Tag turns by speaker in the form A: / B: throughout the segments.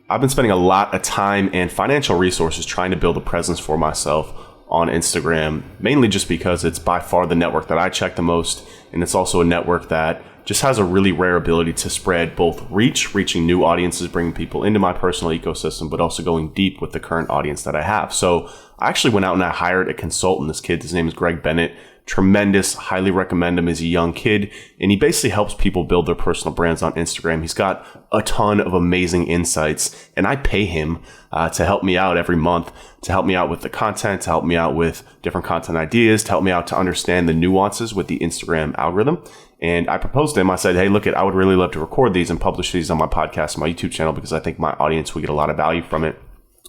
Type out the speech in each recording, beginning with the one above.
A: I've been spending a lot of time and financial resources trying to build a presence for myself on Instagram, mainly just because it's by far the network that I check the most. And it's also a network that just has a really rare ability to spread both reaching new audiences, bringing people into my personal ecosystem, but also going deep with the current audience that I have. So I actually went out and I hired a consultant. This kid, his name is Bennett. Tremendous, highly recommend him. He's a young kid, and he basically helps people build their personal brands on Instagram. He's got a ton of amazing insights, and I pay him to help me out every month, to help me out with the content, to help me out with different content ideas, to help me out to understand the nuances with the Instagram algorithm. And I proposed to him, I said, hey, look, I would really love to record these and publish these on my podcast, my YouTube channel, because I think my audience will get a lot of value from it.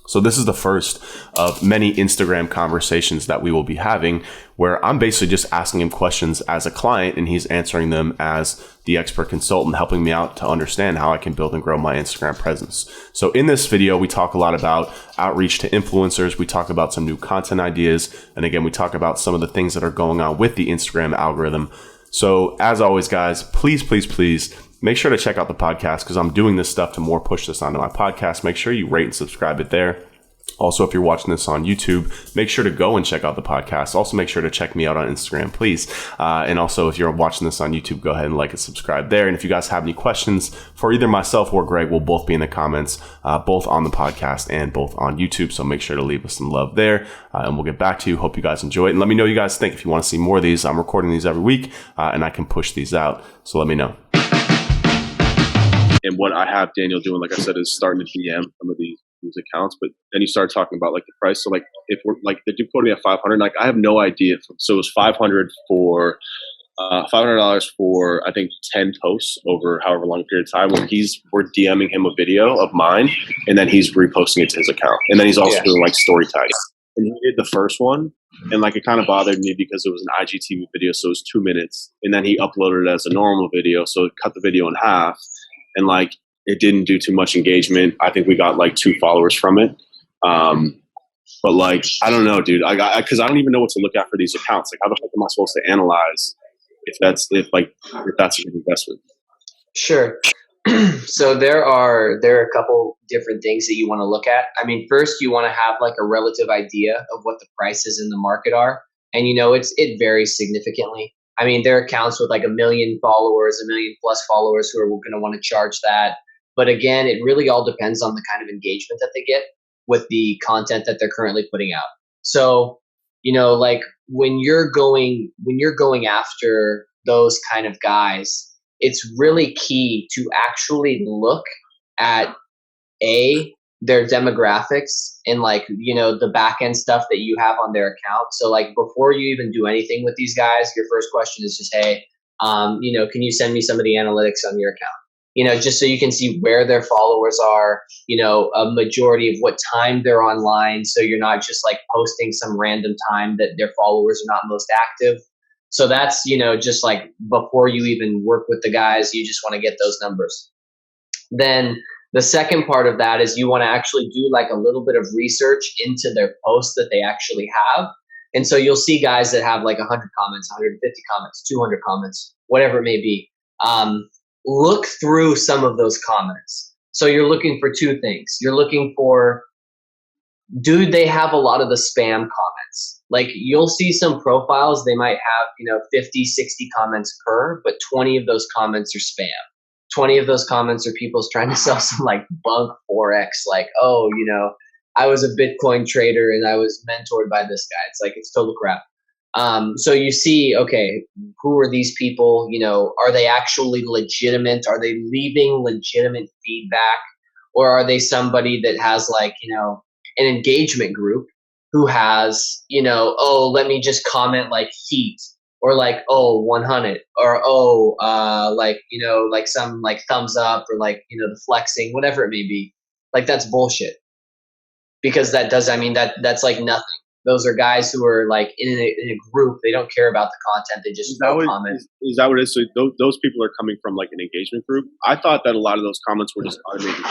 A: So this is the first of many Instagram conversations that we will be having, where I'm basically just asking him questions as a client and he's answering them as the expert consultant, helping me out to understand how I can build and grow my Instagram presence. So in this video, we talk a lot about outreach to influencers. We talk about some new content ideas. And again, we talk about some of the things that are going on with the Instagram algorithm. So as always, guys, please make sure to check out the podcast because I'm doing this stuff to more push this onto my podcast. Make sure you rate and subscribe it there. Also, if you're watching this on YouTube, make sure to go and check out the podcast. Also, make sure to check me out on Instagram, please. And also, if you're watching this on YouTube, go ahead and like and subscribe there. And if you guys have any questions for either myself or Greg, we'll both be in the comments, both on the podcast and both on YouTube. So make sure to leave us some love there, and we'll get back to you. Hope you guys enjoy it. And let me know what you guys think. If you want to see more of these, I'm recording these every week, and I can push these out. So let me know. And what I have Daniel doing, like I said, is starting to DM some of these accounts, but then you start talking about like the price. So like if we're like they do quote me at 500, like I have no idea. So it was 500 for $500 for I think 10 posts over however long a period of time. Where we're DMing him a video of mine, and then he's reposting it to his account, and then he's also doing like story tags. And he did the first one, and like it kind of bothered me because it was an IGTV video, so it was 2 minutes, and then he uploaded it as a normal video, so it cut the video in half, and like. It didn't do too much engagement. I think we got like 2 followers from it. But like, I don't know, dude. Cause I don't even know what to look at for these accounts. Like how the fuck am I supposed to analyze if that's a good investment?
B: Sure. So there are a couple different things that you want to look at. I mean, first you want to have like a relative idea of what the prices in the market are. And it varies significantly. I mean, there are accounts with like 1 million followers, 1 million plus followers who are going to want to charge that. But again, it really all depends on the kind of engagement that they get with the content that they're currently putting out. So, like when you're going after those kind of guys, it's really key to actually look at their demographics and like, the back end stuff that you have on their account. So like before you even do anything with these guys, your first question is just, hey, can you send me some of the analytics on your account? Just so you can see where their followers are, a majority of what time they're online. So you're not just like posting some random time that their followers are not most active. So that's, just like before you even work with the guys, you just want to get those numbers. Then the second part of that is you want to actually do like a little bit of research into their posts that they actually have. And so you'll see guys that have like 100 comments, 150 comments, 200 comments, whatever it may be. Look through some of those comments. So you're looking for 2 things. You're looking for, do they have a lot of the spam comments? Like you'll see some profiles, they might have, 50, 60 comments per, but 20 of those comments are spam. 20 of those comments are people trying to sell some like bunk Forex, like, oh, I was a Bitcoin trader and I was mentored by this guy. It's like, it's total crap. So you see, okay, who are these people? Are they actually legitimate? Are they leaving legitimate feedback? Or are they somebody that has like, an engagement group who has, oh, let me just comment like heat or like, oh, 100 or, oh, like some like thumbs up or like, the flexing, whatever it may be. Like that's bullshit because that's like nothing. Those are guys who are like in a group. They don't care about the content. They just comment.
A: Is that what it is? So those people are coming from like an engagement group? I thought that a lot of those comments were just automated.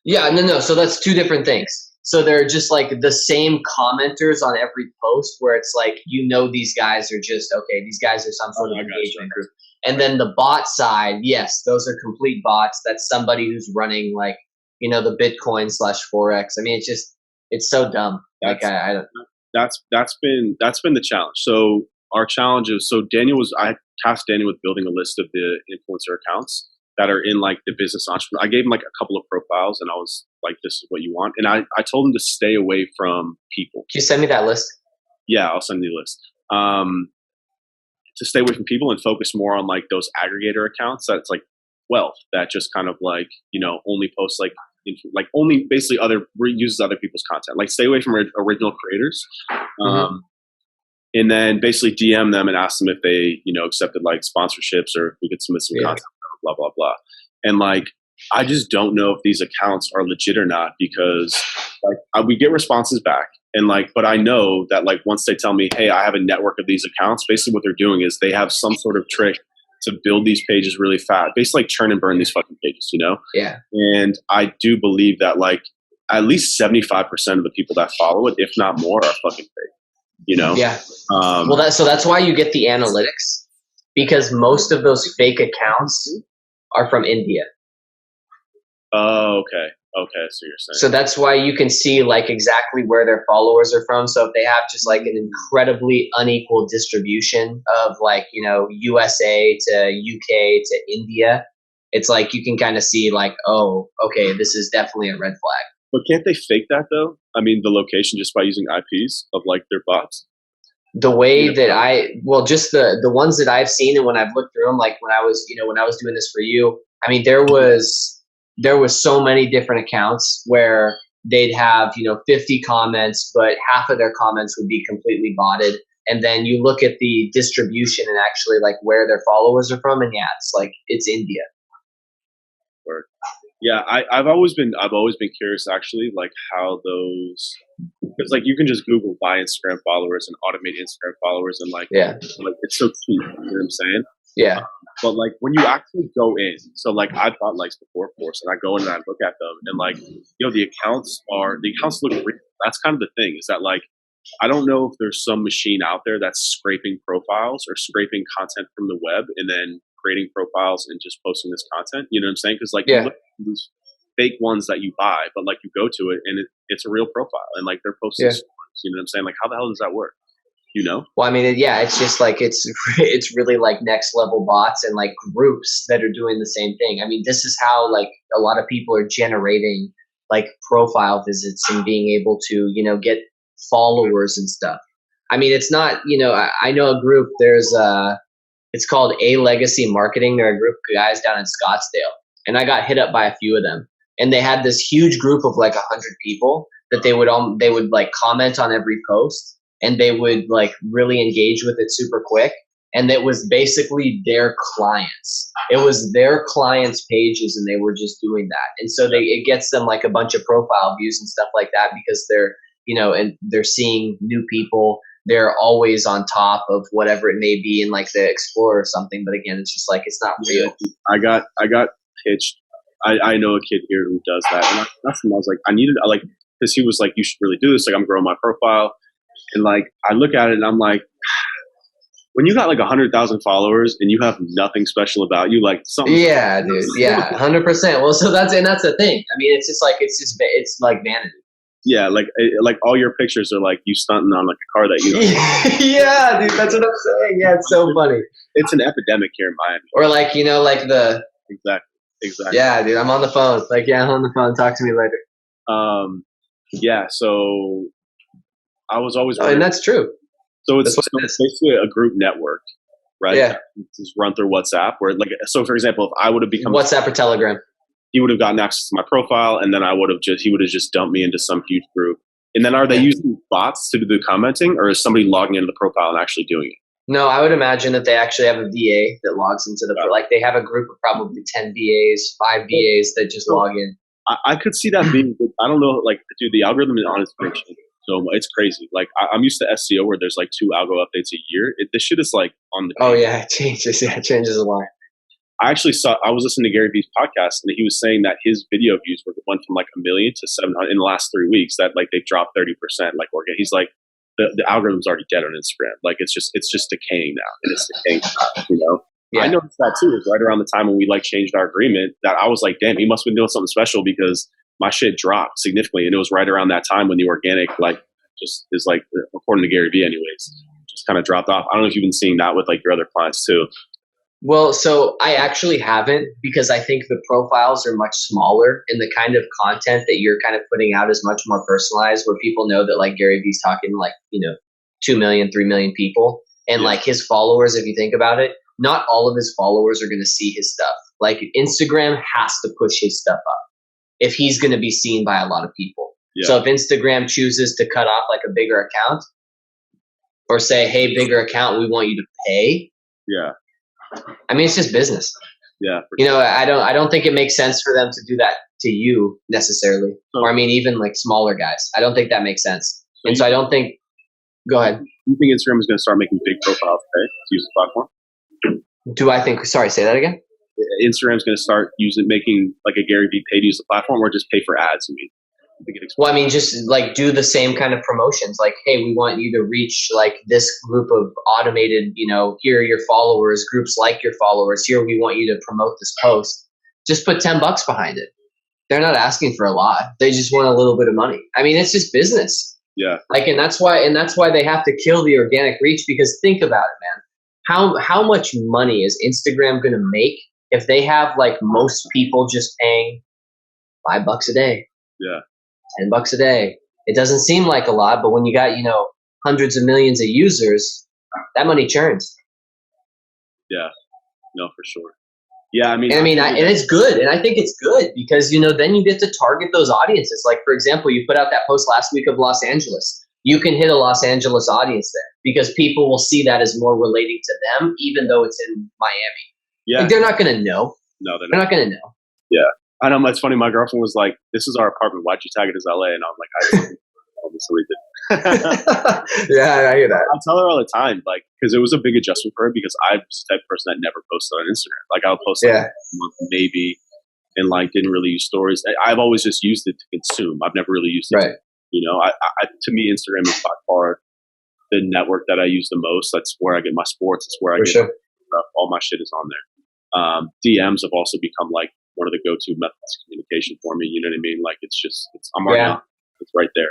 B: Yeah, no. So that's 2 different things. So they're just like the same commenters on every post where it's like, these guys are just, okay, these guys are some sort of engagement group. And then the bot side, yes, those are complete bots. That's somebody who's running like, the Bitcoin / Forex. I mean, it's so dumb. Like I don't.
C: That's been the challenge. So our challenge is, I tasked Daniel with building a list of the influencer accounts that are in like the business entrepreneur. I gave him like a couple of profiles and I was like, this is what you want. And I told him to stay away from people.
B: Can you send me that list?
C: Yeah, I'll send you the list. To stay away from people and focus more on like those aggregator accounts that's like wealth that just kind of like, only post like only basically uses other people's content. Like stay away from original creators. And then basically DM them and ask them if they, accepted like sponsorships or if we could submit some content, blah, blah, blah. And like, I just don't know if these accounts are legit or not because like we get responses back and like, but I know that like once they tell me, hey, I have a network of these accounts, basically what they're doing is they have some sort of trick to build these pages really fast, basically like churn and burn these fucking pages,
B: Yeah.
C: And I do believe that like at least 75% of the people that follow it, if not more, are fucking fake.
B: Yeah. Well, that's why you get the analytics because most of those fake accounts are from India.
C: Oh, okay. Okay, so you're saying.
B: So that's why you can see like exactly where their followers are from. So if they have just like an incredibly unequal distribution of like, USA to UK to India, it's like you can kind of see like, oh, okay, this is definitely a red flag.
C: But can't they fake that though? I mean, the location just by using IPs of like their bots?
B: The way that just the ones that I've seen and when I've looked through them, like when I was doing this for you, I mean, there was so many different accounts where they'd have, 50 comments, but half of their comments would be completely botted. And then you look at the distribution and actually like where their followers are from. And yeah, it's India.
C: Word. Yeah, I've always been curious actually, like how those, because like you can just Google buy Instagram followers and automate Instagram followers and like it's so cheap. You know what I'm saying?
B: Yeah.
C: But like when you actually go in, so like I've bought likes before, of course, and I go in and I look at them and like the accounts look real. That's kind of the thing is that like I don't know if there's some machine out there that's scraping profiles or scraping content from the web and then creating profiles and just posting this content. You know what I'm saying? Because like you look at these fake ones that you buy, but like you go to it and it's a real profile and like they're posting stories. You know what I'm saying? Like how the hell does that work? Well,
B: I mean, it's just like it's really like next level bots and like groups that are doing the same thing. I mean, this is how like a lot of people are generating like profile visits and being able to, get followers and stuff. I mean, it's not, I know a group, it's called A Legacy Marketing. They're a group of guys down in Scottsdale and I got hit up by a few of them and they had this huge group of like 100 people that they would like comment on every post. And they would like really engage with it super quick. And it was basically their clients. It was their clients' pages and they were just doing that. And so it gets them like a bunch of profile views and stuff like that because they're, and they're seeing new people. They're always on top of whatever it may be in like the Explorer or something. But again, it's just like, it's not real.
C: I got pitched. I know a kid here who does that. And that's when I was like, because he was like, you should really do this. Like I'm growing my profile. And like, I look at it and I'm like, when you got like 100,000 followers and you have nothing special about you, like something.
B: Yeah, dude. Yeah, 100%. Well, so that's the thing. I mean, it's like vanity.
C: Yeah, like all your pictures are like you stunting on like a car that you.
B: Yeah, dude. That's what I'm saying. Yeah, it's so funny.
C: It's an epidemic here in Miami.
B: Or like like the.
C: Exactly.
B: Yeah, dude. I'm on the phone. Like, yeah, I'm on the phone. Talk to me later.
C: Yeah. So. I was always
B: and that's true.
C: So it's basically a group network, right?
B: Yeah.
C: It's run through WhatsApp where like, so for example, if I would have become
B: WhatsApp or Telegram,
C: he would have gotten access to my profile and then he would have just dumped me into some huge group. And then are they using bots to do the commenting or is somebody logging into the profile and actually doing it?
B: No, I would imagine that they actually have a VA that logs into like they have a group of probably 10 VAs, 5 VAs that just log in.
C: I could see that being, I don't know, like dude, the algorithm is on its prediction. So it's crazy. Like I'm used to SEO where there's like 2 algo updates a year. This shit is like on the.
B: Oh yeah, it changes. Yeah, it changes a lot.
C: I was listening to Gary Vee's podcast and he was saying that his video views went from like 1 million to 700 in the last 3 weeks. That like they dropped 30%. Like he's like the algorithm's already dead on Instagram. Like it's just decaying now and it's decaying fast, Yeah. I noticed that too. It was right around the time when we like changed our agreement that I was like, damn, he must have been doing something special because my shit dropped significantly. And it was right around that time when the organic, like, just is like, according to Gary Vee anyways, just kind of dropped off. I don't know if you've been seeing that with like your other clients too.
B: Well, so I actually haven't, because I think the profiles are much smaller and the kind of content that you're kind of putting out is much more personalized, where people know that like Gary Vee's talking to like, 2 million, 3 million people. And like his followers, if you think about it, not all of his followers are going to see his stuff. Like Instagram has to push his stuff up if he's going to be seen by a lot of people. Yeah. So if Instagram chooses to cut off like a bigger account or say, hey, bigger account, we want you to pay.
C: Yeah.
B: I mean, it's just business.
C: Yeah.
B: Sure. I don't think it makes sense for them to do that to you necessarily. Or I mean, even like smaller guys. I don't think that makes sense. And so I don't think, go ahead.
C: Do you think Instagram is going to start making big profiles to use the platform?
B: Do I think, sorry, say that again?
C: Instagram's going to start making like a Gary Vee pay to use the platform, or just pay for ads?
B: Well, I mean, just like do the same kind of promotions. Like, hey, we want you to reach like this group of automated, here are your followers, groups like your followers. Here, we want you to promote this post. Just put $10 behind it. They're not asking for a lot. They just want a little bit of money. I mean, it's just business.
C: Yeah.
B: Like, and that's why they have to kill the organic reach, because think about it, man. How much money is Instagram going to make if they have like most people just paying $5 a day?
C: Yeah.
B: $10 a day. It doesn't seem like a lot, but when you got, hundreds of millions of users, that money churns.
C: Yeah. No, for sure. Yeah. I mean,
B: and it's good. And I think it's good because, then you get to target those audiences. Like, for example, you put out that post last week of Los Angeles. You can hit a Los Angeles audience there because people will see that as more relating to them, even though it's in Miami.
C: Yeah.
B: Like, they're not going to know.
C: No,
B: they're not going to know.
C: Yeah. I know. It's funny. My girlfriend was like, "This is our apartment. Why'd you tag it as LA?" And I'm like, "I obviously did."
B: Yeah, I hear that.
C: I tell her all the time, like, because it was a big adjustment for her, because I was the type of person that never posted on Instagram. Like, I'll post like a month maybe, and like didn't really use stories. I've always just used it to consume. I've never really used it.
B: Right.
C: To me, Instagram is by far the network that I use the most. That's where I get my sports. It's where I get stuff. All my shit is on there. DMs have also become like one of the go-to methods of communication for me. You know what I mean? Like, I'm already on. It's right there,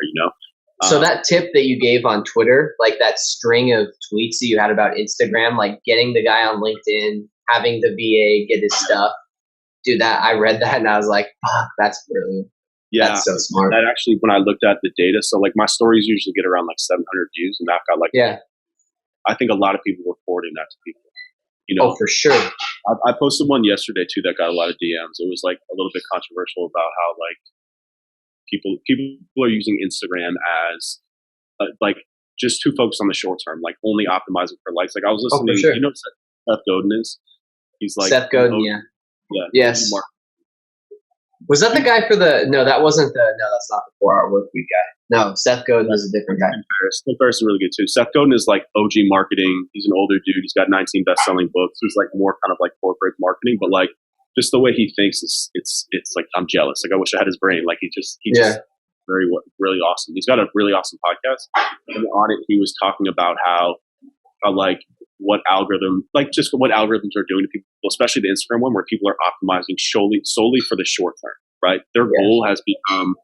B: So that tip that you gave on Twitter, like that string of tweets that you had about Instagram, like getting the guy on LinkedIn, having the VA get his stuff, dude, I read that and I was like, fuck, that's brilliant.
C: Yeah.
B: That's so smart.
C: That actually, when I looked at the data, so like my stories usually get around like 700 views, and I've got like, I think a lot of people were forwarding that to people.
B: Oh, for sure.
C: I posted one yesterday too that got a lot of DMs. It was like a little bit controversial about how like people are using Instagram as like just too focused on the short term, like only optimizing for likes. Like, I was listening. You know what Seth Godin is? He's like
B: Seth Godin. Yeah. Yes. Was that the guy for no, that wasn't that's not the 4-Hour Workweek guy. No, Seth Godin is a different guy.
C: Tim Ferriss is really good too. Seth Godin is like OG marketing. He's an older dude. He's got 19 best-selling books. He's like more kind of like corporate marketing, but like just the way he thinks is it's like, I'm jealous. Like, I wish I had his brain. Like, he just really awesome. He's got a really awesome podcast. And on it, he was talking about how like what algorithms are doing to people, especially the Instagram one, where people are optimizing solely for the short term, right? Their goal has become,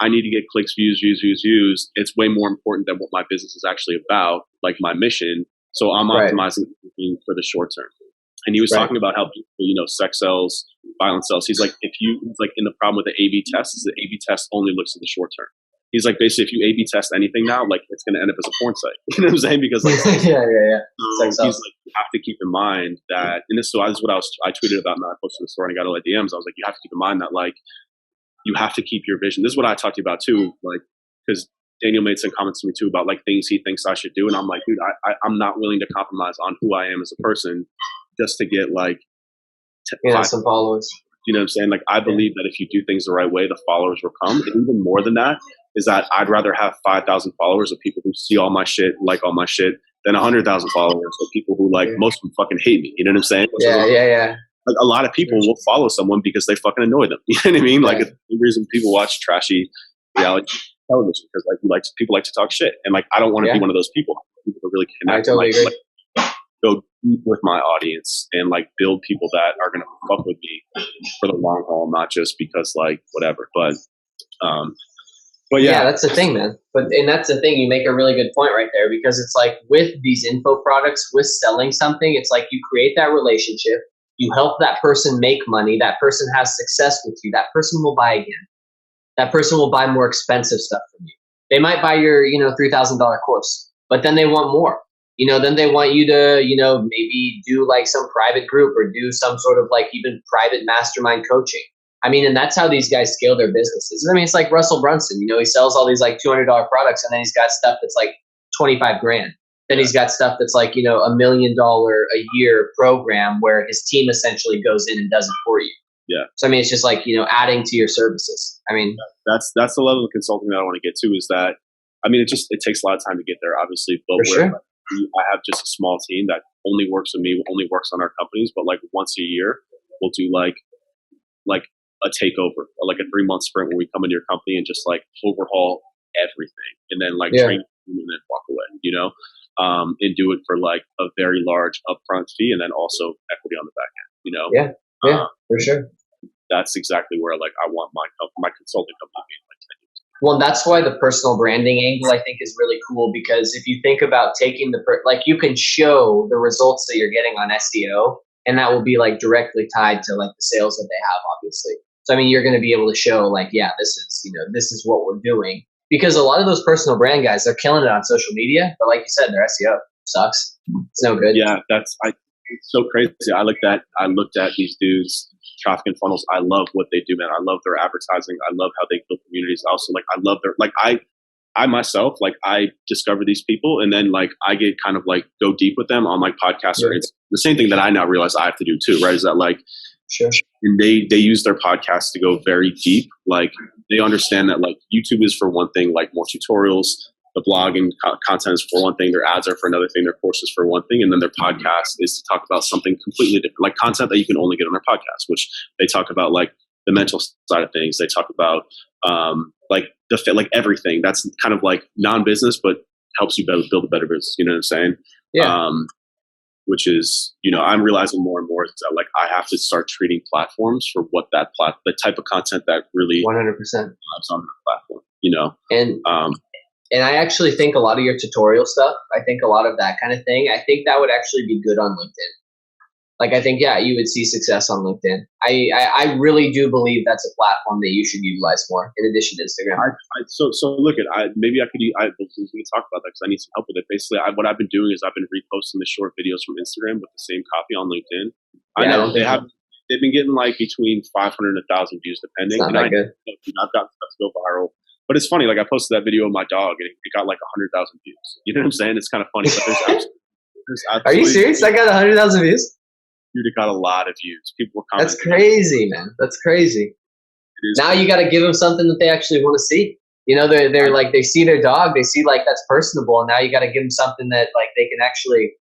C: I need to get clicks, views. It's way more important than what my business is actually about, like my mission. So I'm optimizing for the short term. And he was talking about how people, sex sells, violence sells. He's like, in the problem with the A/B test is the A/B test only looks at the short term. He's like, basically, if you A/B test anything now, like, it's going to end up as a porn site. You know what I'm saying? Because like, he's like, you have to keep in mind that, and this is what I tweeted about, and I posted the story and I got all the DMs. I was like, you have to keep in mind that like, you have to keep your vision. This is what I talked to you about too, like, because Daniel made some comments to me too about like things he thinks I should do, and I'm like, dude, I'm not willing to compromise on who I am as a person just to get like
B: some followers.
C: You know what I'm saying? Like, I believe that if you do things the right way, the followers will come. And even more than that is that I'd rather have 5,000 followers of people who see all my shit, like all my shit, than 100,000 followers of people who like, most of them fucking hate me. You know what I'm saying?
B: Yeah.
C: Like, a lot of people will follow someone because they fucking annoy them. You know what I mean? Like, it's the reason people watch trashy reality television, because like people like to talk shit, and like, I don't want to be one of those people. People really connect.
B: I totally agree.
C: go deep with my audience and like build people that are going to fuck with me for the long haul, not just because like whatever. But
B: Yeah,
C: yeah,
B: that's the thing, man. And that's the thing. You make a really good point right there, because it's like with these info products, with selling something, it's like you create that relationship, you help that person make money, that person has success with you, that person will buy again. That person will buy more expensive stuff from you. They might buy your, $3,000 course, but then they want more. Then they want you to, maybe do like some private group or do some sort of like even private mastermind coaching. I mean, and that's how these guys scale their businesses. I mean, it's like Russell Brunson, he sells all these like $200 products, and then he's got stuff that's like 25 grand. Then he's got stuff that's like, $1 million a year program where his team essentially goes in and does it for you.
C: Yeah.
B: So, I mean, it's just like, adding to your services. I mean,
C: that's the level of consulting that I want to get to, is that, I mean, it takes a lot of time to get there, obviously, but
B: for sure.
C: I have just a small team that only works with me, only works on our companies, but like once a year, we'll do like a takeover, or like a 3-month sprint where we come into your company and just like overhaul everything, and then like train and then walk away, and do it for like a very large upfront fee, and then also equity on the back end,
B: Yeah, for sure.
C: That's exactly where like I want my consulting company to be in like 10 years.
B: Well, that's why the personal branding angle, I think, is really cool, because if you think about taking like you can show the results that you're getting on SEO, and that will be like directly tied to like the sales that they have, obviously. So, I mean, you're going to be able to show like, yeah, this is what we're doing, because a lot of those personal brand guys, they're killing it on social media, but like you said, their SEO sucks. It's no good.
C: Yeah, it's so crazy. I looked at these dudes, traffic and funnels. I love what they do, man. I love their advertising. I love how they build communities. Also, like, I love their, like, I myself, like, I discover these people, and then like I get kind of like go deep with them on like podcasts, or it's the same thing that I now realize I have to do too, right? Is that like,
B: sure.
C: And they use their podcasts to go very deep. Like, they understand that like YouTube is for one thing, like more tutorials, the blog and content is for one thing, their ads are for another thing, their courses for one thing, and then their podcast is to talk about something completely different, like content that you can only get on their podcast, which they talk about like the mental side of things. They talk about like like everything that's kind of like non-business, but helps you build a better business. You know what I'm saying?
B: Yeah.
C: Which is, I'm realizing more and more that like I have to start treating platforms for what the type of content that really
B: 100%
C: lives on the platform,
B: And I actually think a lot of your tutorial stuff, I think a lot of that kind of thing, I think that would actually be good on LinkedIn. Like, I think, you would see success on LinkedIn. I really do believe that's a platform that you should utilize more in addition to Instagram.
C: So look at, maybe I could, we can talk about that because I need some help with it. Basically, what I've been doing is I've been reposting the short videos from Instagram with the same copy on LinkedIn. I know they've been getting like between 500 and 1,000 views depending.
B: It's not that good.
C: I've got stuff to go viral. But it's funny, like I posted that video of my dog and it got like 100,000 views. You know what I'm saying? It's kind of funny, but there's absolutely,
B: Are you serious? That got 100,000 views?
C: Dude, it got a lot of views. People were commenting.
B: That's crazy, man. That's crazy. Now you got to give them something that they actually want to see. They're like, they see their dog, they see like that's personable, and now you got to give them something that like they can actually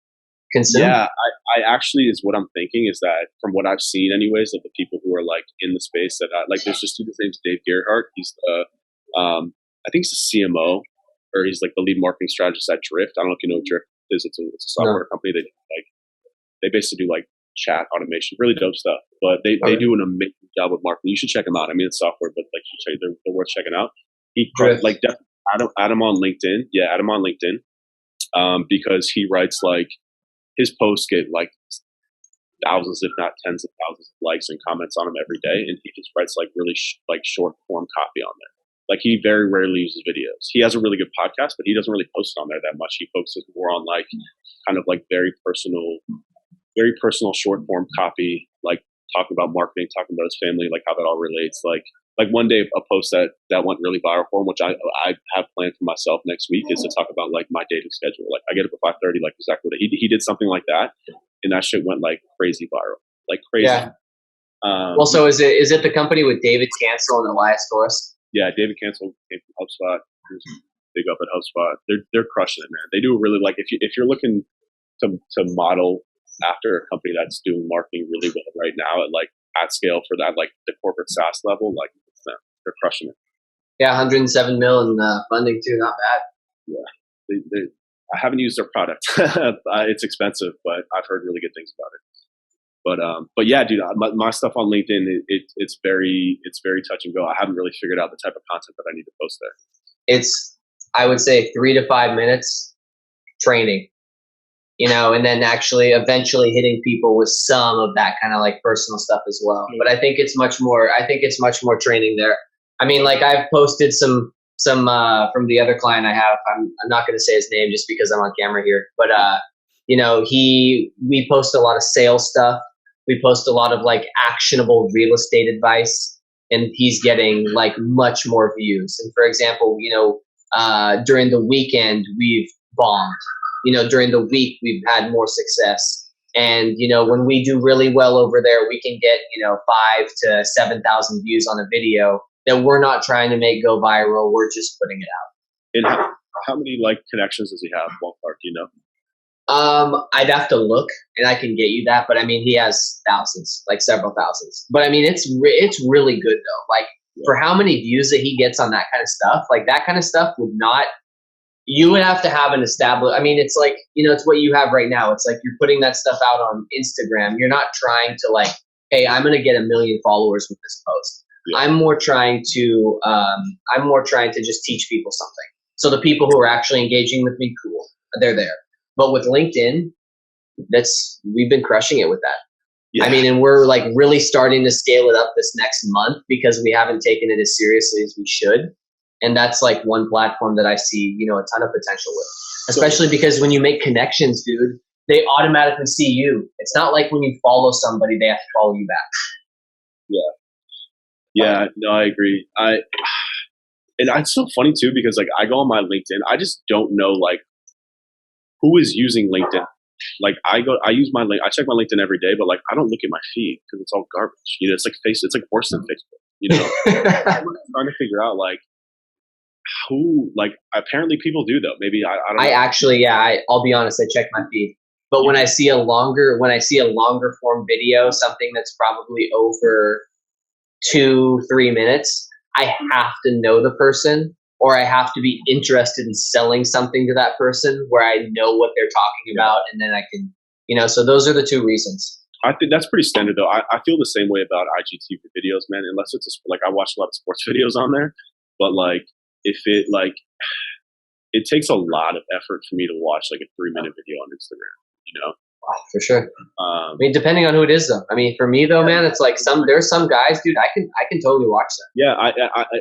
B: consume.
C: Yeah, I actually is what I'm thinking is that from what I've seen, anyways, of the people who are like in the space that like, there's just two. His name's Dave Gerhardt. He's the I think he's the CMO, or he's like the lead marketing strategist at Drift. I don't know if you know what Drift is. It's a software company. They basically do like chat automation, really dope stuff. But they do an amazing job with marketing. You should check them out. I mean, it's software, but like they're worth checking out. He like definitely add him on LinkedIn. Yeah, add him on LinkedIn because he writes like his posts get like thousands, if not tens of thousands of likes and comments on them every day, and he just writes like really like short form copy on there. Like, he very rarely uses videos. He has a really good podcast, but he doesn't really post on there that much. He focuses more on like kind of like very personal short form copy, like talking about marketing, talking about his family, like how that all relates. Like one day a post that went really viral for him, which I have planned for myself next week, is to talk about like my dating schedule. Like, I get up at 5:30, like exactly what he did something like that, and that shit went like crazy viral, like crazy.
B: Yeah. Well, so is it the company with David Cancel and Elias Torres? Yeah,
C: David Cancel came from HubSpot. Big up at HubSpot. They're crushing it, man. They do really, like, if you're looking to model after a company that's doing marketing really well right now at scale for that, like the corporate SaaS level, like they're crushing it.
B: Yeah, 107 mil in funding too, not bad.
C: Yeah, I haven't used their product. It's expensive, but I've heard really good things about it. But yeah, dude, my stuff on LinkedIn, it's very touch and go. I haven't really figured out the type of content that I need to post there.
B: It's, I would say 3 to 5 minutes training, and then actually eventually hitting people with some of that kind of like personal stuff as well. But I think it's much more training there. I mean, like I've posted some from the other client I have. I'm not going to say his name just because I'm on camera here, but we post a lot of sales stuff. We post a lot of like actionable real estate advice, and he's getting like much more views. And for example, during the weekend we've bombed. During the week we've had more success. And when we do really well over there, we can get 5,000 to 7,000 views on a video that we're not trying to make go viral. We're just putting it out.
C: And how many like connections does he have? Ballpark, do you know?
B: I'd have to look, and I can get you that. But I mean, he has thousands, like several thousands. But I mean, it's really good though. Like for how many views that he gets on that kind of stuff, like that kind of stuff you would have to have an established. I mean, it's like it's what you have right now. It's like you're putting that stuff out on Instagram. You're not trying to like, hey, I'm going to get 1 million followers with this post. Yeah. I'm more trying to just teach people something. So the people who are actually engaging with me, cool, they're there. But with LinkedIn, we've been crushing it with that. Yeah. I mean, and we're like really starting to scale it up this next month because we haven't taken it as seriously as we should. And that's like one platform that I see, a ton of potential with, especially because when you make connections, dude, they automatically see you. It's not like when you follow somebody, they have to follow you back.
C: Yeah, no, I agree. And it's so funny too, because like I go on my LinkedIn, I just don't know like who is using LinkedIn. Like I check my LinkedIn every day, but like I don't look at my feed because it's all garbage. It's like it's like worse than Facebook. I'm trying to figure out like who, like apparently people do though. Maybe I don't know.
B: I'll be honest, I check my feed. But when I see a longer form video, something that's probably over 2-3 minutes, I have to know the person, or I have to be interested in selling something to that person where I know what they're talking about, and then I can, so those are the two reasons.
C: I think that's pretty standard though. I feel the same way about IGTV videos, man, unless it's like I watch a lot of sports videos on there, but like if it takes a lot of effort for me to watch like a 3-minute video on Instagram,
B: For sure. I mean, depending on who it is, though. I mean, for me, though, man, it's like there's some guys, dude. I can totally watch that.
C: Yeah,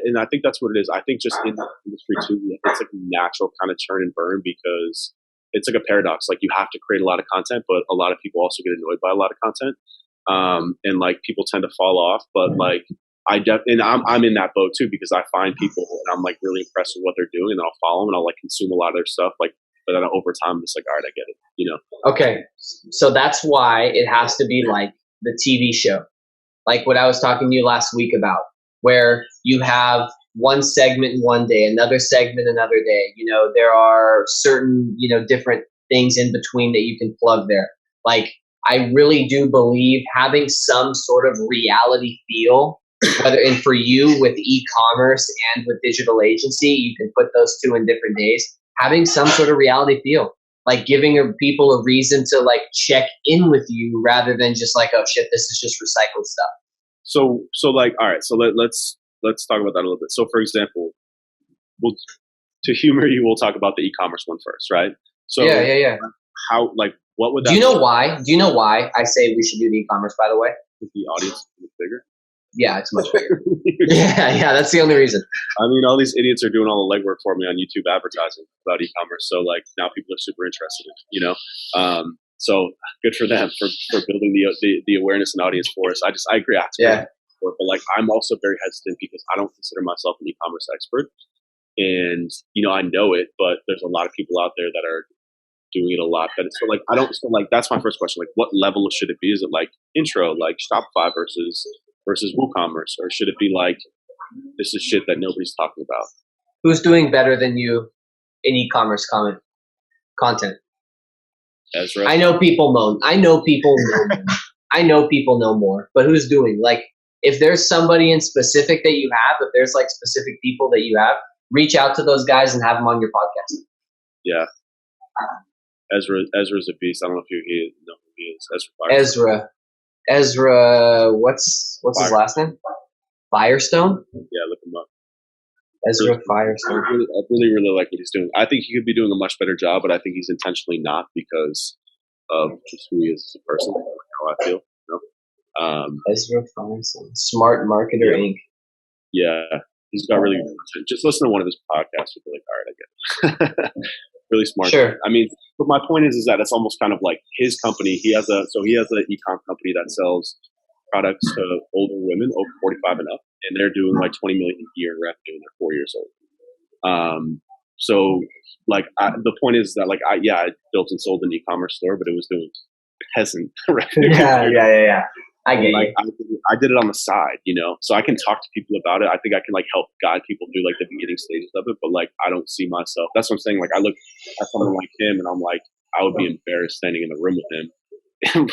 C: and I think that's what it is. I think just in the industry too, it's like a natural kind of churn and burn because it's like a paradox. Like you have to create a lot of content, but a lot of people also get annoyed by a lot of content, and like people tend to fall off. But like I'm in that boat too because I find people and I'm like really impressed with what they're doing, and I'll follow them and I'll like consume a lot of their stuff, like. But then over time, it's like, all right, I get it,
B: Okay, so that's why it has to be like the TV show, like what I was talking to you last week about, where you have one segment one day, another segment another day. There are certain, different things in between that you can plug there. Like, I really do believe having some sort of reality feel, and for you with e-commerce and with digital agency, you can put those two in different days. Having some sort of reality feel, like giving people a reason to like check in with you rather than just like, oh shit, this is just recycled stuff.
C: So like, all right, so let's talk about that a little bit. So for example, to humor you, we'll talk about the e-commerce one first, right? So
B: yeah.
C: How, like, what would that?
B: Do you know why I say we should do the e-commerce? By the way,
C: if the audience is bigger.
B: Yeah, it's much bigger. yeah, that's the only reason.
C: I mean, all these idiots are doing all the legwork for me on YouTube advertising about e-commerce. So like now people are super interested in it, so good for them for building the awareness and audience for us. I agree. But like I'm also very hesitant because I don't consider myself an e-commerce expert, and I know it, but there's a lot of people out there that are doing it a lot better. So like that's my first question. Like, what level should it be? Is it like intro, like Shopify versus WooCommerce, or should it be like this is shit that nobody's talking about?
B: Who's doing better than you in e-commerce content?
C: Ezra.
B: I know people know. I know people know more. But who's doing? Like, if there's somebody in specific that you have, if there's like specific people that you have, reach out to those guys and have them on your podcast.
C: Yeah. Ezra's a beast. I don't know if you know who he is. Ezra.
B: Ezra, what's his last name? Firestone?
C: Yeah, look him up.
B: Ezra Firestone.
C: I really like what he's doing. I think he could be doing a much better job, but I think he's intentionally not because of just who he is as a person, how I feel.
B: Ezra Firestone, Smart Marketer Inc.
C: Yeah, he's got really good content. Just listen to one of his podcasts. You'll be like, all right, I get it. Really smart.
B: Sure.
C: I mean, but my point is that it's almost kind of like his company. He has an e-comm company that sells products to older women over 45 and up, and they're doing like 20 million a year in revenue, and they're 4 years old. So like the point is that like I built and sold an e-commerce store, but it was doing peasant revenue.
B: Yeah. I get
C: like,
B: you.
C: I did it on the side, so I can talk to people about it. I think I can like help guide people through like the beginning stages of it, but like I don't see myself. That's what I'm saying. Like I look at someone like him and I'm like, I would be embarrassed standing in the room with him.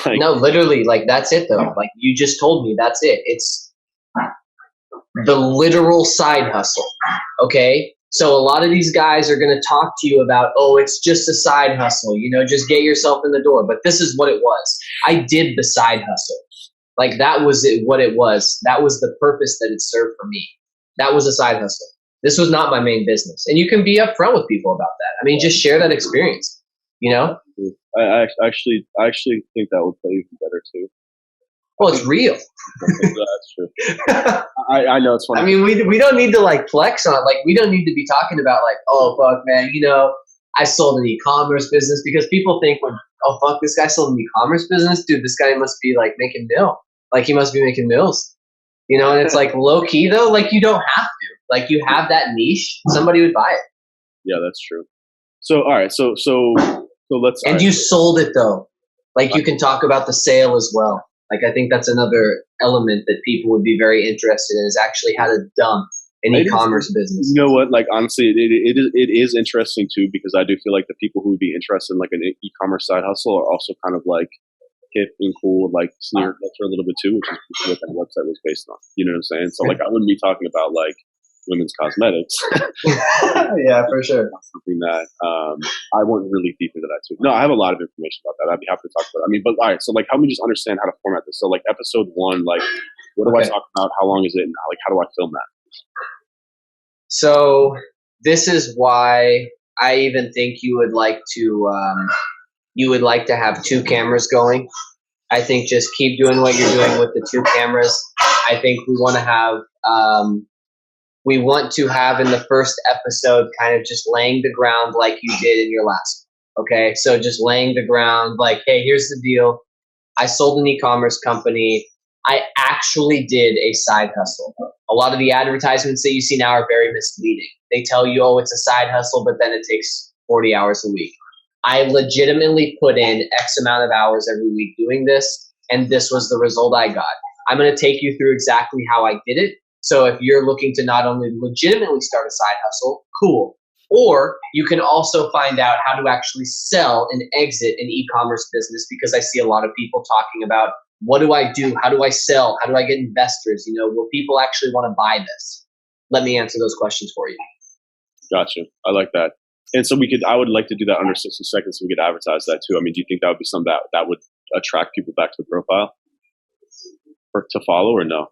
C: Like,
B: no, literally, like that's it though. Like you just told me, that's it. It's the literal side hustle. Okay. So a lot of these guys are going to talk to you about, oh, it's just a side hustle, just get yourself in the door. But this is what it was. I did the side hustle. Like that was what it was. That was the purpose that it served for me. That was a side hustle. This was not my main business. And you can be upfront with people about that. I mean, just share that experience,
C: I actually think that would play even better too.
B: Well, it's real.
C: That's true. I know it's funny.
B: I mean, we don't need to like flex on, like, we don't need to be talking about like, oh, fuck, man, I sold an e-commerce business, because people think when, oh, fuck, this guy sold an e-commerce business, dude, this guy must be like making mill. Like he must be making mills, and it's like low key though. Like you don't have to, like you have that niche, somebody would buy it.
C: Yeah, that's true. So, all right. So let's,
B: and you sold it though. Like you can talk about the sale as well. Like I think that's another element that people would be very interested in, is actually how to dump an e-commerce business.
C: You know what? Like honestly, it is interesting too, because I do feel like the people who would be interested in like an e-commerce side hustle are also kind of like hip and cool, like sneaker culture a little bit too, which is what that website was based on. You know what I'm saying? So like I wouldn't be talking about like women's cosmetics.
B: Yeah, for sure.
C: Something that I went really deep into that too. No, I have a lot of information about that. I'd be happy to talk about it. I mean, but all right, so like help me just understand how to format this. So like episode 1, like what do I talk about? How long is it? And like how do I film that?
B: So this is why I even think you would like to have 2 cameras going. I think just keep doing what you're doing with the 2 cameras. I think we want to have in the first episode kind of just laying the ground like you did in your last one. Okay, so just laying the ground like, hey, here's the deal. I sold an e-commerce company. I actually did a side hustle. A lot of the advertisements that you see now are very misleading. They tell you, oh, it's a side hustle, but then it takes 40 hours a week. I legitimately put in X amount of hours every week doing this, and this was the result I got. I'm going to take you through exactly how I did it. So if you're looking to not only legitimately start a side hustle, cool. Or you can also find out how to actually sell and exit an e-commerce business, because I see a lot of people talking about, what do I do? How do I sell? How do I get investors? Will people actually want to buy this? Let me answer those questions for you.
C: Gotcha. I like that. And so I would like to do that under 60 seconds so we could advertise that too. I mean, do you think that would be something that would attract people back to the profile to follow, or no?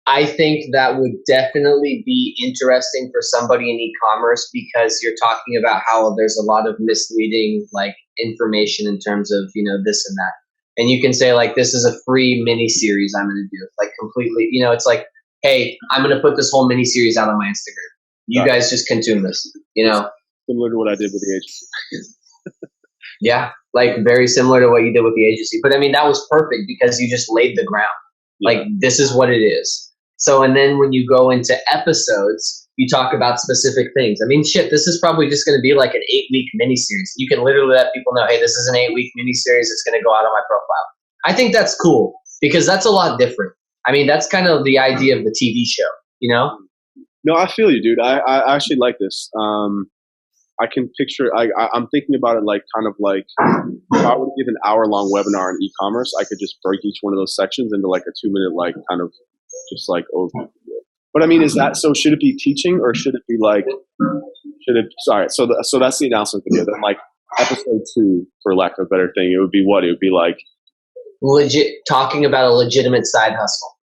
B: I think that would definitely be interesting for somebody in e-commerce, because you're talking about how there's a lot of misleading like information in terms of, this and that. And you can say like, this is a free mini series I'm going to do, like completely, it's like, hey, I'm going to put this whole mini series out on my Instagram. You guys just consume this,
C: Similar to what I did with the agency.
B: Yeah, like very similar to what you did with the agency. But I mean, that was perfect because you just laid the ground. Yeah. Like, this is what it is. So, and then when you go into episodes, you talk about specific things. I mean, shit, this is probably just going to be like an 8-week miniseries. You can literally let people know, hey, this is an 8-week miniseries. It's going to go out on my profile. I think that's cool because that's a lot different. I mean, that's kind of the idea of the TV show,
C: No, I feel you, dude. I actually like this. I can picture, I'm thinking about it like kind of like if I would give an hour-long webinar on e-commerce, I could just break each one of those sections into like a 2-minute, like kind of just like overview. But I mean, so should it be teaching or should it be like, so that's the announcement video. Then like, episode 2, for lack of a better thing, it would be what? It would be like
B: talking about a legitimate side hustle,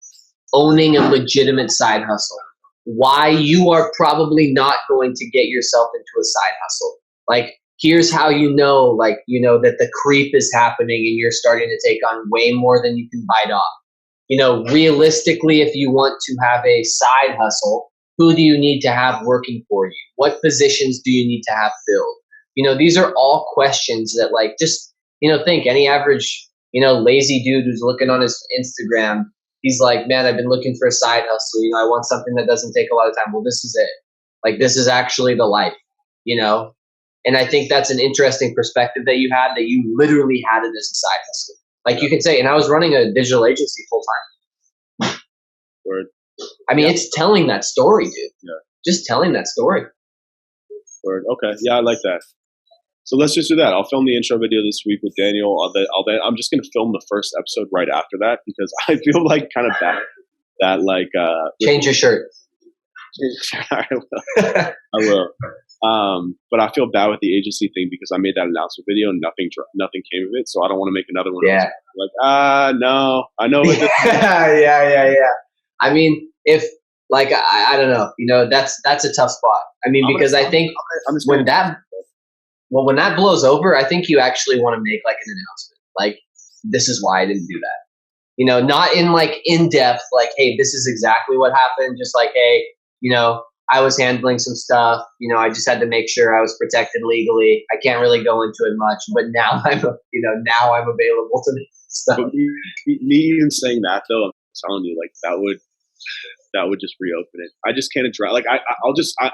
B: owning a legitimate side hustle, why you are probably not going to get yourself into a side hustle. Like, here's how like, that the creep is happening and you're starting to take on way more than you can bite off. Realistically, if you want to have a side hustle, who do you need to have working for you? What positions do you need to have filled? These are all questions that, like, just, think any average, lazy dude who's looking on his Instagram, he's like, man, I've been looking for a side hustle. I want something that doesn't take a lot of time. Well, this is it. Like, this is actually the life, And I think that's an interesting perspective that you had, that you literally had it as a side hustle. Like, you can say, and I was running a digital agency full time.
C: Word.
B: I mean, it's telling that story, dude.
C: Yeah.
B: Just telling that story.
C: Word. Okay. Yeah, I like that. So let's just do that. I'll film the intro video this week with Daniel. I'm just going to film the first episode right after that, because I feel like kind of bad that, like,
B: change your shirt.
C: I will. But I feel bad with the agency thing because I made that announcement video and nothing came of it. So I don't want to make another one.
B: Yeah.
C: Like, no, I know what this
B: yeah. I mean, if, like, I don't know, that's a tough spot. I mean, because I think when that blows over, I think you actually want to make, like, an announcement. Like, this is why I didn't do that. Not in, like, in depth, like, hey, this is exactly what happened. Just like, hey, I was handling some stuff. I just had to make sure I was protected legally. I can't really go into it much, but now I'm available to make stuff.
C: But me even saying that, though, I'm telling you, like, that would just reopen it. I just can't address. Like,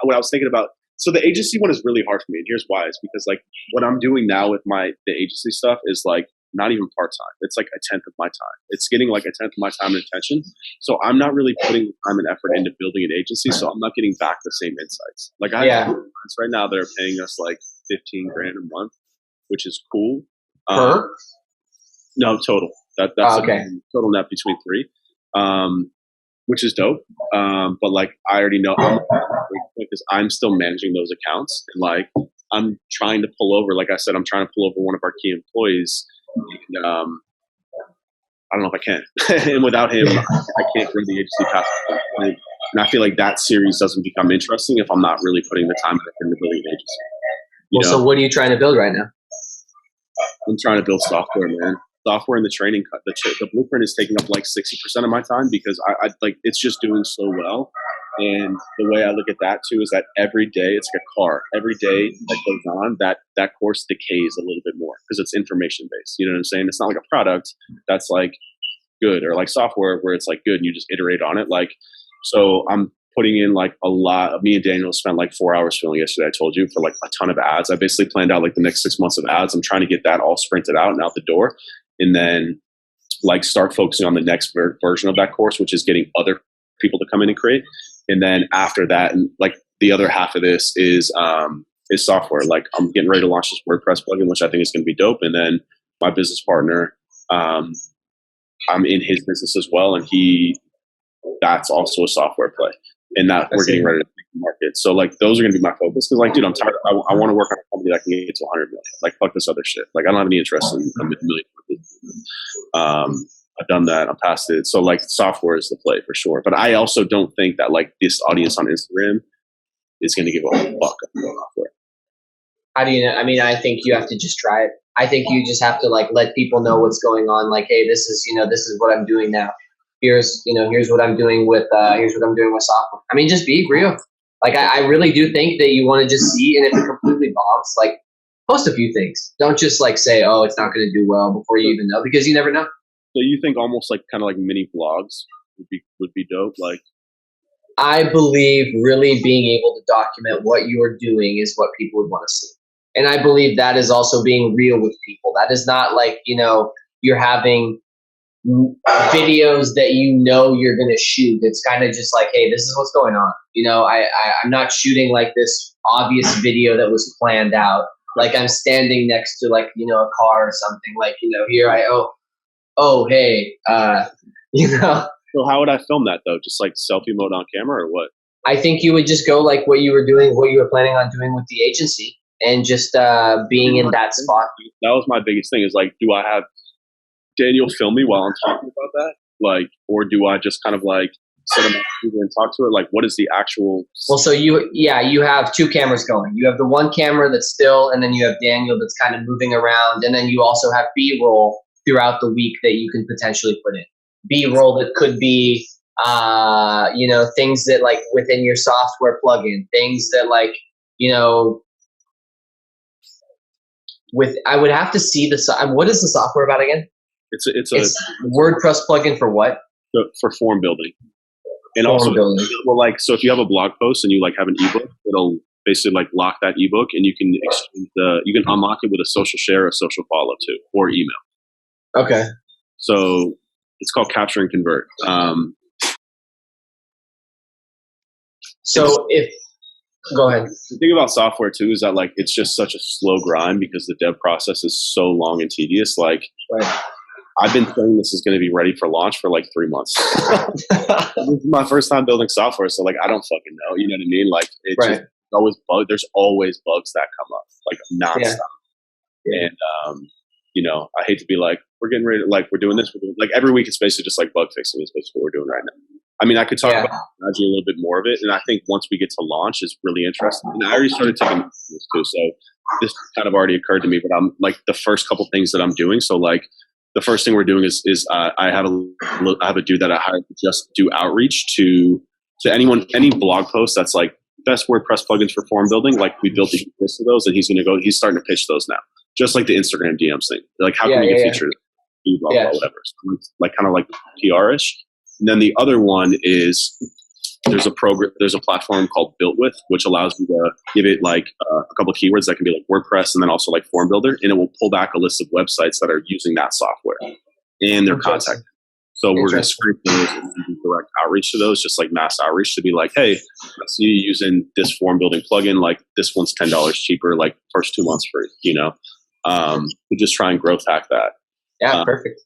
C: what I was thinking about. So the agency one is really hard for me, and here's why: is because, like, what I'm doing now with the agency stuff is, like, not even part time. It's like a 10th of my time. It's getting like a 10th of my time and attention. So I'm not really putting time and effort into building an agency. So I'm not getting back the same insights. Like, I have clients right now that are paying us like $15,000 a month, which is cool. No, total. That's
B: okay.
C: Total net between 3, which is dope. But, like, I already know because I'm still managing those accounts, and, like, I'm trying to pull over. Like I said, I'm trying to pull over one of our key employees. And, I don't know if I can. And without him, I can't bring the agency past the point. And I feel like that series doesn't become interesting if I'm not really putting the time into building an agency.
B: So what are you trying to build right now?
C: I'm trying to build software, man. Software and the training. The blueprint is taking up like 60% of my time because I like, it's just doing so well. And the way I look at that too is that every day, it's like a car. Every day that goes on, that course decays a little bit more because it's information based. You know what I'm saying? It's not like a product that's like good, or like software where it's like good and you just iterate on it. Like, so I'm putting in like a lot of, me and Daniel spent like 4 hours filming yesterday, I told you, for like a ton of ads. I basically planned out like the next 6 months of ads. I'm trying to get that all sprinted out and out the door, and then like start focusing on the next version of that course, which is getting other people to come in and create. And then after that, and like the other half of this is software. Like, I'm getting ready to launch this WordPress plugin, which I think is going to be dope. And then my business partner, I'm in his business as well, and that's also a software play. And that we're getting ready to make the market. So, like, those are going to be my focus. Because, like, dude, I'm tired. I want to work on a company that can get to 100 million. Like, fuck this other shit. Like, I don't have any interest in a million. I've done that. I'm past it. So, like, software is the play for sure. But I also don't think that, like, this audience on Instagram is going to give a fuck about software.
B: How do you know? I mean, I think you have to just try it. I think you just have to, like, let people know what's going on. Like, hey, this is what I'm doing now. Here's what I'm doing with software. I mean, just be real. Like, I really do think that you want to just see, and if it completely bombs, like, post a few things. Don't just, like, say, oh, it's not going to do well before you even know, because you never know.
C: So you think almost like kind of like mini vlogs would be dope? Like,
B: I believe really being able to document what you're doing is what people would want to see. And I believe that is also being real with people. That is not like, you're having videos that you're going to shoot. It's kind of just like, hey, this is what's going on. I'm not shooting like this obvious video that was planned out. Like, I'm standing next to, like, a car or something. Like, here hey,
C: So how would I film that though? Just like selfie mode on camera, or what?
B: I think you would just go like what you were planning on doing with the agency, and just being in that spot.
C: That was my biggest thing is like, do I have Daniel film me while I'm talking about that? Like, or do I just kind of like sit on my computer and talk to it? Like, what is the actual?
B: Well, so you have two cameras going. You have the one camera that's still, and then you have Daniel that's kind of moving around, and then you also have B-roll throughout the week that you can potentially put in. B-roll that could be, things that like within your software plugin, things that like, I would have to see what is the software about again?
C: It's a
B: WordPress plugin for what?
C: For form building. And
B: form
C: also,
B: building.
C: well, like, so if you have a blog post and you like have an ebook, it'll basically like lock that ebook, and you can unlock it with a social share, a social follow too, or email.
B: Okay.
C: So it's called Capture and Convert.
B: Go ahead.
C: The thing about software too is that like it's just such a slow grind because the dev process is so long and tedious. Like,
B: right.
C: I've been saying this is going to be ready for launch for like 3 months. This is my first time building software, so like I don't fucking know. You know what I mean? Like it's
B: right.
C: just always there's always bugs that come up like nonstop. Yeah. And I hate to be like we're getting ready to like we're doing this. Like every week it's basically just like bug fixing is basically what we're doing right now. I mean, I could talk about technology a little bit more of it, and I think once we get to launch, is really interesting. And I already started taking this too, so this kind of already occurred to me. But I'm like the first couple things that I'm doing. So like the first thing we're doing is I have a dude that I hired to just do outreach to any blog post that's like best WordPress plugins for form building. Like we built a list of those, and he's starting to pitch those now, just like the Instagram DMs thing. Like how can we get featured? Blah, blah, whatever. So like kind of like PR-ish. And then the other one is there's a platform called Built With, which allows you to give it like a couple of keywords that can be like WordPress and then also like Form Builder, and it will pull back a list of websites that are using that software and their contact. So we're going to scrape those and do direct outreach to those, just like mass outreach to be like, hey, I see you using this form building plugin. Like this one's $10 cheaper, like first 2 months free. We just try and growth hack that.
B: Yeah, perfect.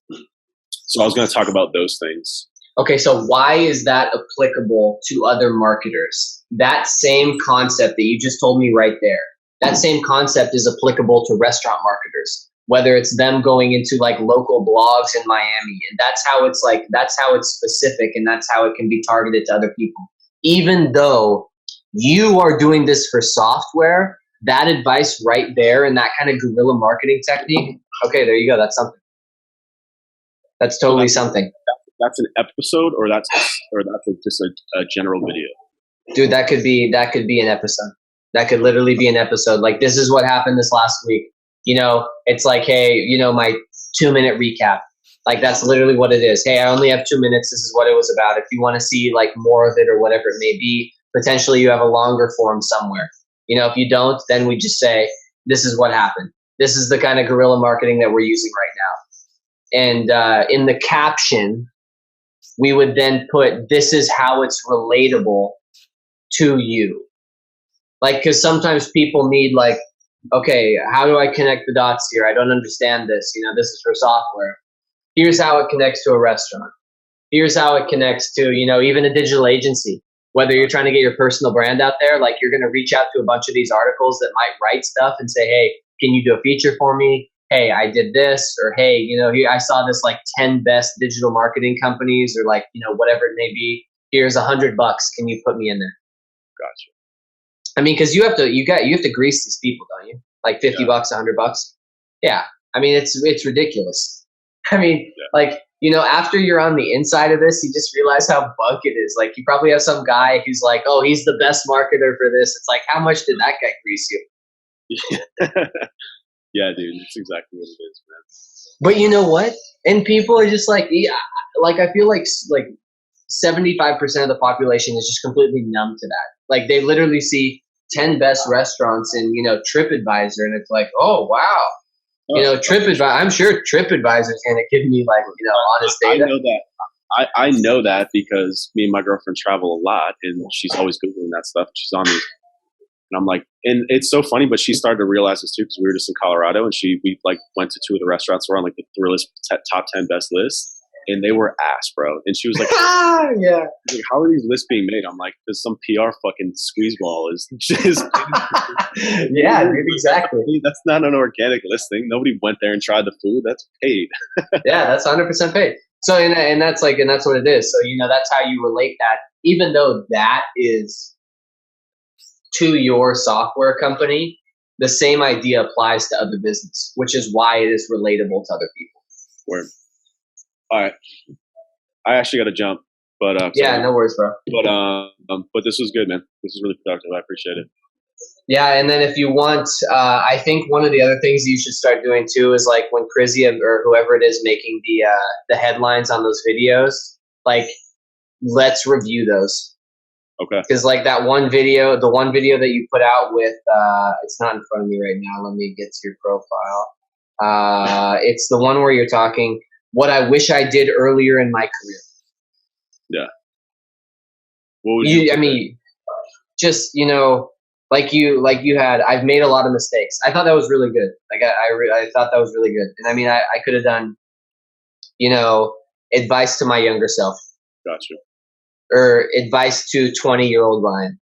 C: So I was going to talk about those things.
B: Okay, so why is that applicable to other marketers? That same concept that you just told me right there, that same concept is applicable to restaurant marketers, whether it's them going into like local blogs in Miami. And that's how it's specific, and that's how it can be targeted to other people. Even though you are doing this for software, that advice right there and that kind of guerrilla marketing technique, okay, there you go. That's something. That's totally something.
C: That's an episode, or that's just a general video.
B: Dude, that could be an episode. That could literally be an episode. Like, this is what happened this last week. It's like, hey, my 2-minute recap. Like, that's literally what it is. Hey, I only have 2 minutes. This is what it was about. If you want to see like more of it or whatever it may be, potentially you have a longer form somewhere. If you don't, then we just say, this is what happened. This is the kind of guerrilla marketing that we're using right now. And in the caption, we would then put, this is how it's relatable to you. Like, because sometimes people need like, okay, how do I connect the dots here? I don't understand this. This is for software. Here's how it connects to a restaurant. Here's how it connects to, even a digital agency. Whether you're trying to get your personal brand out there, like you're going to reach out to a bunch of these articles that might write stuff and say, hey, can you do a feature for me? Hey, I did this, or hey, here I saw this like 10 best digital marketing companies, or like, whatever it may be. Here's $100. Can you put me in there?
C: Gotcha.
B: I mean, because you have to grease these people, don't you? Like $50, $100. Yeah. I mean, it's ridiculous. I mean, like, after you're on the inside of this, you just realize how bunk it is. Like, you probably have some guy who's like, oh, he's the best marketer for this. It's like, how much did that guy grease you?
C: Yeah, dude, that's exactly what it is, man.
B: But you know what? And people are just like, yeah, like I feel like 75% of the population is just completely numb to that. Like they literally see 10 best restaurants in, TripAdvisor, and it's like, oh, wow. TripAdvisor, I'm sure TripAdvisor is going to give me like, honest data.
C: I know that. I know that because me and my girlfriend travel a lot, and she's always Googling that stuff. She's on these. And I'm like, and it's so funny, but she started to realize this too, because we were just in Colorado, and we like went to 2 of the restaurants that were on like the Guerrilla's top 10 best list. and they were ass, bro. And she was like,
B: yeah.
C: like, how are these lists being made? I'm like, because some PR fucking squeezeball is just
B: Yeah, dude, exactly.
C: That's not an organic listing. Nobody went there and tried the food. That's paid.
B: Yeah, that's 100% paid. So and that's like, and that's what it is. So that's how you relate that. Even though that is to your software company, the same idea applies to other business, which is why it is relatable to other people.
C: Word. All right. I actually got to jump, but
B: yeah, no worries, bro.
C: But this was good, man. This is really productive. I appreciate it.
B: Yeah, and then if you want, I think one of the other things you should start doing too is like when Crizzy or whoever it is making the headlines on those videos, like let's review those.
C: Okay.
B: Because like the one video that you put out with, it's not in front of me right now. Let me get to your profile. It's the one where you're talking what I wish I did earlier in my career.
C: Yeah. What would you?
B: I mean, just like you had. I've made a lot of mistakes. I thought that was really good. Like I thought that was really good. And I mean, I could have done, advice to my younger self.
C: Gotcha.
B: Or advice to 20-year-old Ryan.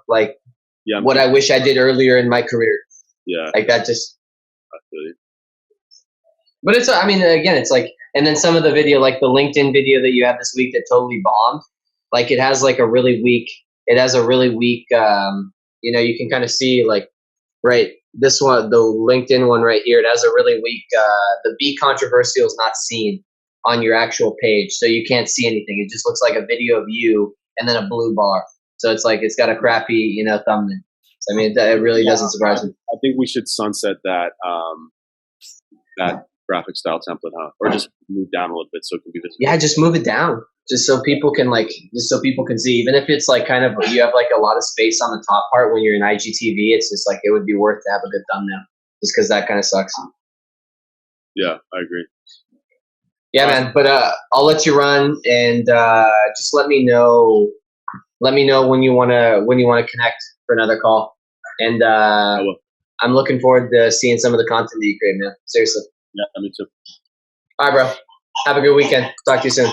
B: Like
C: yeah,
B: what I wish I did earlier in my career.
C: Yeah.
B: Like that just.
C: I feel you.
B: But it's, I mean, again, it's like, and then some of the video, like the LinkedIn video that you had this week that totally bombed, like it has like a really weak, you can kind of see like, right, this one, the LinkedIn one right here, it has a really weak, the Be Controversial is not seen on your actual page. So you can't see anything. It just looks like a video of you and then a blue bar. So it's like, it's got a crappy, thumbnail. So, I mean, it really doesn't surprise me.
C: I think we should sunset that, that graphic style template, huh? Or just move down a little bit so it can be visible.
B: Yeah, just move it down, just so people can see. Even if it's like kind of you have like a lot of space on the top part when you're in IGTV, it's just like it would be worth to have a good thumbnail, just because that kind of sucks.
C: Yeah, I agree.
B: Yeah, man. But I'll let you run, and just let me know. Let me know when you wanna connect for another call, and I'm looking forward to seeing some of the content that you create, man. Seriously.
C: Yeah, me too.
B: All right, bro. Have a good weekend. Talk to you soon.